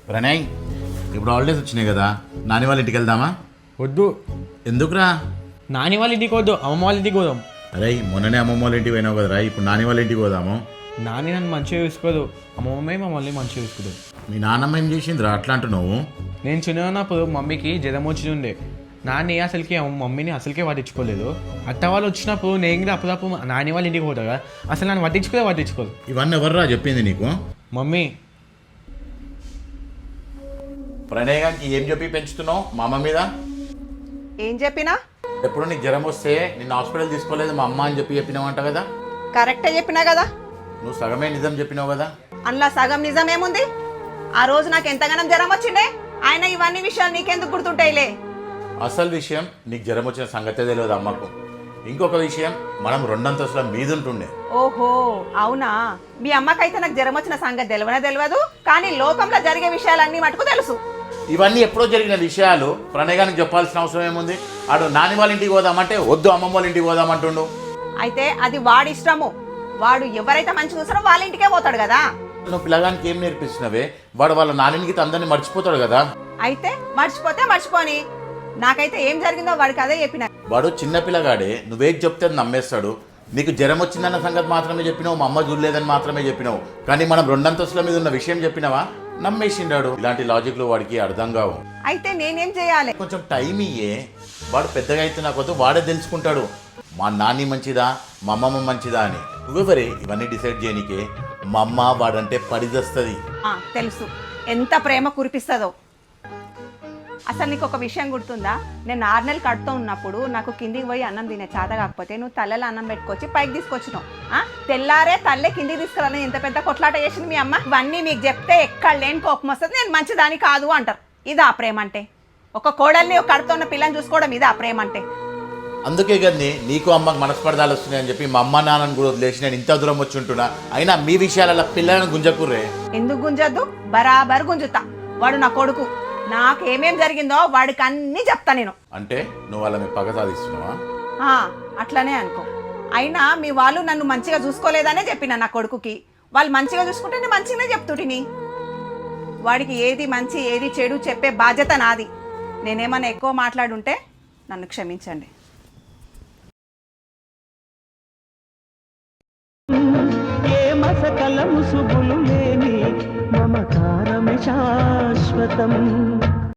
ప్రణయ్, ఇప్పుడు హాలిడేస్ వచ్చినాయి కదా, నాని వాళ్ళ ఇంటికి వెళ్దామా? వద్దు. ఎందుకురా? నాని వాళ్ళ ఇంటికి వద్దు, అమ్మమ్మ వాళ్ళ ఇంటికి పోదాం. అరే మొన్ననే అమ్మమ్మ వాళ్ళ ఇంటికి పోయినావు కదరా, ఇప్పుడు నాని వాళ్ళ ఇంటికి పోదాము. నాని నన్ను మంచిగా చూసుకోదు, అమ్మమ్మే మమ్మల్ని మంచిగా చూసుకుంటుంది. మీ నాన్నమ్మ ఏం చేసిందిరా అట్లా అంటున్నావు? నేను చిన్నప్పుడు మమ్మీకి జ్వరం వచ్చి ఉండే. నాని అసలుకి మమ్మీని అసలుకే పట్టించుకోలేదు. అత్త వాళ్ళు వచ్చినప్పుడు నేను కూడా అప్పుడప్పుడు నాని వాళ్ళ ఇంటికి పోతా కదా, అసలు నన్ను పట్టించుకోదు. ఇవన్నీ ఎవర్రా చెప్పింది నీకు? మమ్మీ. ప్రణయ్ గారికి ఏం చెప్పి పెంచుతున్నావు మా అమ్మ మీద? ఏం చెప్పినా? ఎప్పుడు నీకు జ్వరం వస్తే నిన్ను హాస్పిటల్ తీసుకోలేదు మా అమ్మ అని చెప్పినావంట కదా. కరెక్టే చెప్పినా కదా. నువ్వు సగమే నిజం చెప్పినావు కదా. అందులో సగం నిజం ఏముంది? ఆ రోజు నాకు ఎంతగానం జ్వరం వచ్చిండే, ఆయన ఇవన్నీ విషయాలు నీకెందుకు గుర్తుంటాయిలే. అసలు విషయం నీకు జ్వరం వచ్చిన సంగతే తెలియదు అమ్మకు. ఇంకొక విషయం, మనం రెండంతస్తుల మీదుంటుండే. ఓహో అవునా? మీ అమ్మకైతే నాకు జ్వరం వచ్చిన సంగతి తెలియదు, కానీ లోకంలో జరిగే విషయాలన్నీ మటుకు తెలుసు. ఇవన్నీ ఎప్పుడో జరిగిన విషయాలు ప్రణయ్ గారికి చెప్పాల్సిన అవసరం ఏముంది? ఆడు నాని వాళ్ళ ఇంటికి పోదామంటే వద్దు, అమ్మమ్మ వాళ్ళ ఇంటికి పోదామంటుండు. అయితే అది వాడి ఇష్టము. వాడు ఎవరైతే మంచి చూసారో వాళ్ళ ఇంటికే పోతాడు కదా. నువ్వు పిల్లగానికి ఏం నేర్పిస్తున్నావే? వాడు వాళ్ళ నానినికి అందరినీ మర్చిపోతాడు కదా. అయితే మర్చిపోతే మర్చిపోని, నాకైతే ఏం జరిగిందో వాడికి అదే చెప్పిన. వాడు చిన్న పిల్లగాడే, నువ్వేం చెప్తే నమ్మేస్తాడు. నీకు జ్వరం వచ్చిందన్న సంగతి మాత్రమే చెప్పినావు, మా అమ్మ చూడలేదని మాత్రమే చెప్పినావు. కానీ మనం రెండంతస్తుల మీద ఉన్న విషయం చెప్పినావా, నమ్మేసిండాడు. ఇలాంటి లాజిక్లు వాడికి అర్థం కావు. అయితే నేనేం చేయాలి? కొంచెం టైం ఇయ్యే. వాడు పెద్దగా అవుతున్నా కొద్ది వాడే తెలుసుకుంటాడు మా నాని మంచిదా మా అమ్మమ్మ మంచిదా అని. నువ్వెవరే ఇవన్నీ డిసైడ్ చేయనికే? మా అమ్మ వాడంటే పడిదస్తుంది. తెలుసు ఎంత ప్రేమ కురిపిస్తుందో. అసలు నీకు ఒక విషయం గుర్తుందా? నేను 6 నెలలు కడుతూ ఉన్నప్పుడు నాకు కిందికి పోయి అన్నం తినే చేత కాకపోతే నువ్వు తల్లలో అన్నం పెట్టుకొచ్చి పైకి తీసుకొచ్చినావు. తెల్లారే తల్లే కిందికి తీసుకురాలని ఎంత పెద్ద కొట్లాట చేసింది మీ అమ్మ. ఇవన్నీ మీకు చెప్తే ఎక్కడ లేని కోపం వస్తుంది, నేను మంచిదాని కాదు అంటారు. ఇదా ప్రేమ అంటే? ఒక కోడల్ని ఒక కడుతున్న పిల్లని చూసుకోవడం ఇదా ప్రేమ అంటే? అందుకే కదా నీకు అమ్మకు మనస్పర్ధాలు వస్తున్నాయని చెప్పి మా అమ్మ నాన్నని కూడా వదిలేసి నేను ఇంత దూరం వచ్చి ఉంటున్నా. అయినా మీ విషయాలలో పిల్లలను గుంజకుర్రే. ఎందుకు గుంజద్దు? బరాబర్ గుంజుతా. వాడు నా కొడుకు, నాకేమేం జరిగిందో వాడికి అన్నీ చెప్తా నేను. అంటే నువ్వు వాళ్ళ మీ పగ సాధిస్తున్నావా? అట్లనే అనుకో. అయినా మీ వాళ్ళు నన్ను మంచిగా చూసుకోలేదనే చెప్పిన నా కొడుకుకి. వాళ్ళు మంచిగా చూసుకుంటే నేను మంచిగానే చెప్తుటిని. వాడికి ఏది మంచి ఏది చెడు చెప్పే బాధ్యత నాది. నేనేమన్నా ఎక్కువ మాట్లాడుంటే నన్ను క్షమించండి. మసకల ముసుగులు లేని మమకారమే శాశ్వతం.